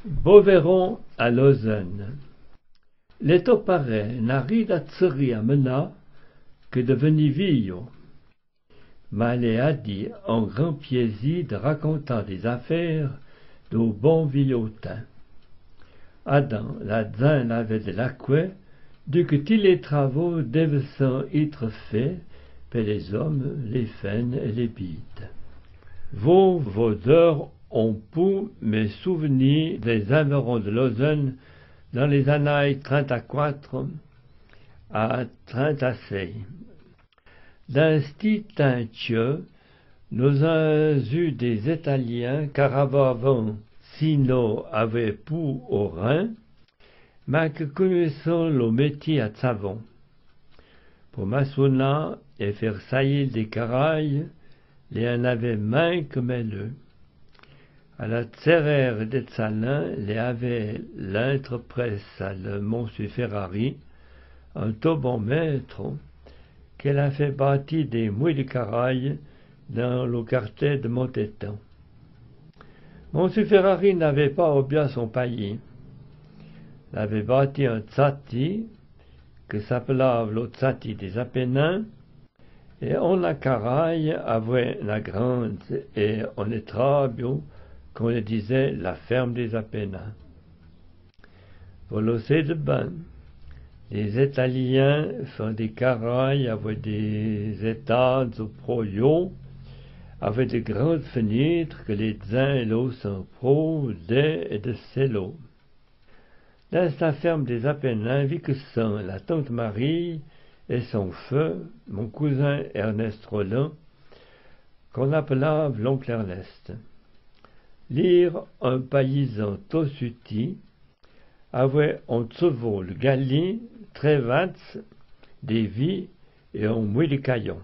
Beauveron à Lausanne. L'éto paraît n'a rida tseri amena que de Venivio. Malé a dit en grand plaisir de racontant des affaires de bon villotin. Adam, la zin avait de l'acque, du que tous les travaux devaient être faits par les hommes, les faines et les bites. Vos heures ont pu me souvenir des environs de Lausanne dans les années 34 à 36. Dans ce temps, nous avons eu des Italiens caravavant sino avaient pu au Rhin, mais que connaissons le métier à savon. Pour maçonner et faire saillir des carailles, les en avait main comme eux. À la serrère des Salins, les avait l'entrepresse à le Monsieur Ferrari, un tout bon maître, qu'elle a fait bâtir des mouilles de carailles dans le quartier de Montéton. Monsieur Ferrari n'avait pas oublié son pays. Il avait bâti un tsati, que s'appelait le tsati des Apennins, et on la caraille avait la grande et on étrabio, qu'on le disait la ferme des Apennins. Pour l'océan de bain, les Italiens font des carailles avec des étages au proyo, avec de grandes fenêtres que les uns et l'autre sont pro, des et de cello. Dans sa ferme des Apennins vit que sont la tante Marie et son feu, mon cousin Ernest Rollin, qu'on appela l'oncle Ernest. Lire un paysan tossuti avait en chevaux le galit, trevats, des vies et un mouille de caillon.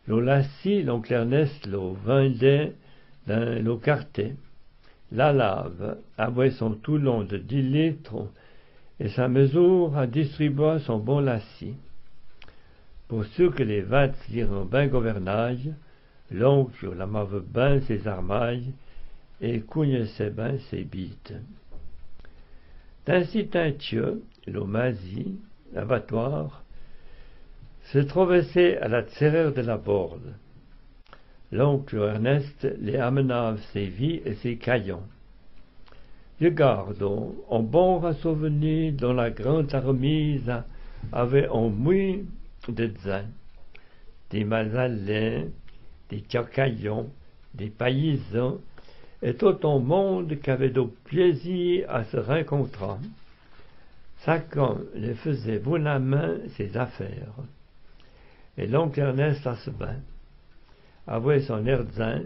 Le lassi, l'oncle Ernest le vendait dans le quartier. La lave avait son toulon de 10 litres et sa mesure a distribué son bon lassi. Pour ceux que les vats diront ben gouvernail, l'oncle la m'avait ben ses armailles et connaissait ben ses bites. D'ainsi teintieux, le mazie, l'abattoir, se trouvait à la serrure de la Borde. L'oncle Ernest les amena ses vies et ses caillons. Le garde, en bon souvenir, dans la grande remise, avait en mouille de zin, des mazalins, des cacaillons, des paysans, et tout un monde qui avait de plaisir à se rencontrer. Chacun les faisait bonnement ses affaires. Et l'oncle Ernest à ce bain. Avec son air zin,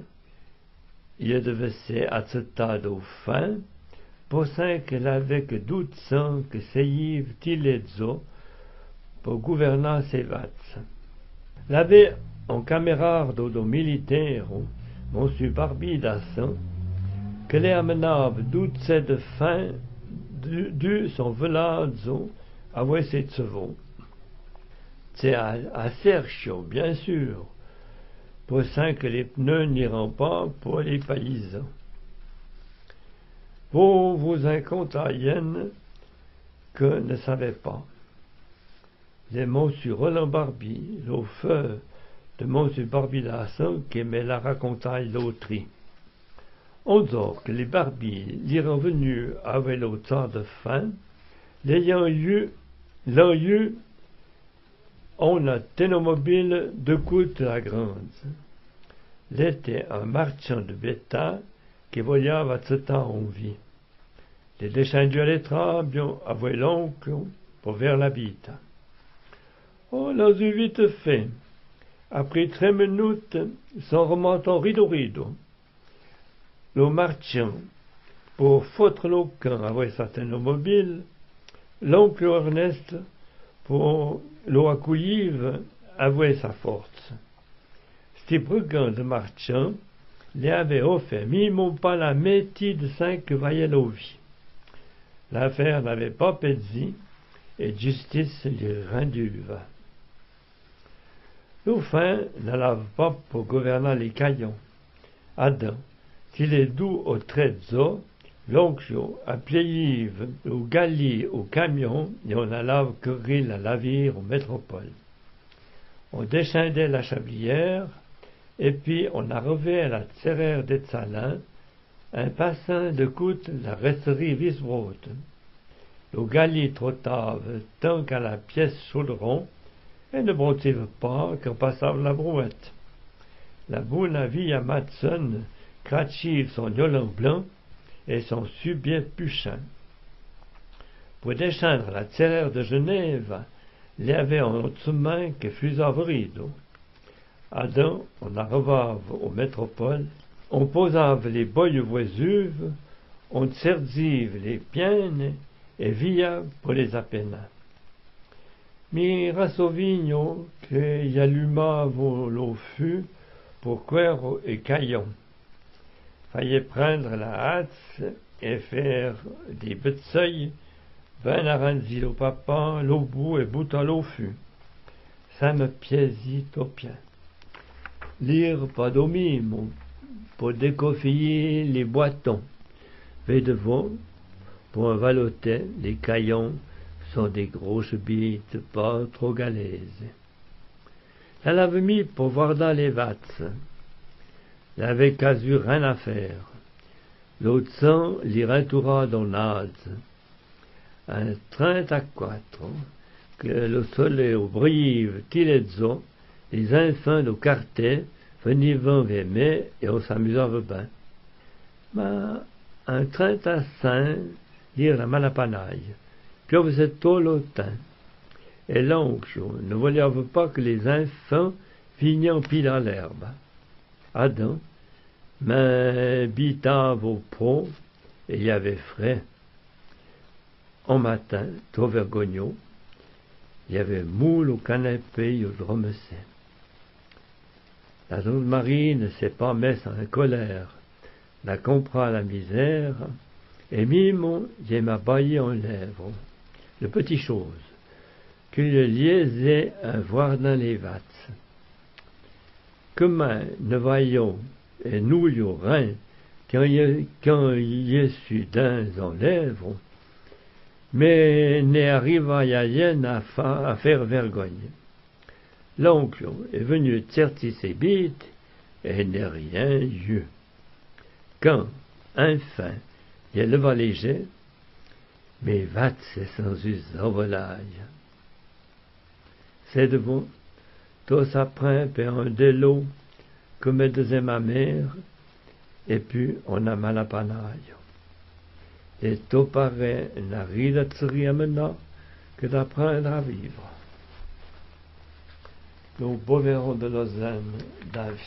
il devait se à ce tas d'eau fin, pour ça qu'il avait que 1200 que seyiv tilezzo pour gouverner ses vats. L'avait en camarade de militaire, monsieur Barbie d'Asson, que les amenables doute de fin du son velazzo avec ses chevaux. C'est à Sergio, bien sûr, pour ça que les pneus n'iront pas pour les paysans. Pour vous incontariennes que ne savaient pas. Les monsieur Roland Barbie, le feu de monsieur Barbie d'Asson qui me la racontaille l'auterie. On dit que les Barbies l'iront venus avec le temps de fin, l'ayant eu, on a ténomobile de côte la grande. L'était un marchand de bétail qui voyait à ce temps en vie. Les descendus à l'étrable avaient l'oncle pour vers la bite. On l'a eu vite fait. Après 3 minutes, s'en remontant rideau. Le marchand, pour foutre le camp avec sa ténomobile, l'oncle Ernest, pour l'eau accueillir, avait sa force. Ces brigands de marchands les avaient offert mimement pas la métier de 5 vaillait la vie. L'affaire n'avait pas pédi et justice lui rendue. Le fin ne lave pas pour gouverner les caillons. Adam, s'il est doux au trezzo, L'onction a plié au gali au camion et on alla courir la lavire aux métropoles. On descendait la Chablière et puis on arrivait à la Serrère des Salins, un passant de coûte la resterie Visbrot. Le gali trottave tant qu'à la pièce chaudron et ne broutive pas qu'en passant la brouette. La bonne vie à Matson crachive son yolon blanc et son subien puchin. Pour descendre la Serrère de Genève, il y avait un autre chemin que Fusavrido. Adam, on arrivava aux métropoles, on posava les boyes voisuves, on serdive les piennes et via pour les apena. Mi rassovigno que y allumavo lo fût pour cuero et caillon. Fallait prendre la hâte et faire des beteuils, ben arrandi au papa, l'au bout et bout à l'eau fût. Ça me piésit au bien. Lire pas d'omime pour décoffiller les boitons. Mais devant, pour un valotet, les caillons sont des grosses bites pas trop galaises. Ça l'avait mis pour voir dans les vattes. Il avait quasi rien à faire. L'autre sang l'y rentoura dans l'âge. Un 34, que le soleil au brive Tilezzo, les enfants au quartier venaient vers mai et on s'amusait bien. Mais un 35, dire la malapanaille, puis on faisait tout le temps. Et l'oncle ne voulait pas que les enfants vignaient en pile à l'herbe. Adam, mais bitave au pro, et il y avait frais. En matin, tout vergognot, il y avait moule au canapé au dromessé. La jeune Marie ne s'est pas mise en colère, la comprend la misère, et Mimon j'ai m'a baillé en lèvres, le petit chose, que le liaisait à voir dans les vattes. Comment ne voyons et nous y rien quand il y est su dans en lèvres, mais n'est arrivé à rien à faire vergogne. L'oncle est venu sertir ses bites et n'est rien eu. Quand, enfin, il leva les jets, mais vatte c'est sans en volaille. C'est devant, tout s'apprend par un délo, comme me disait ma mère, et puis on a mal à panaille. Et tout paraît n'a rien à maintenant que d'apprendre à vivre. Le beau verron de Lausanne, David.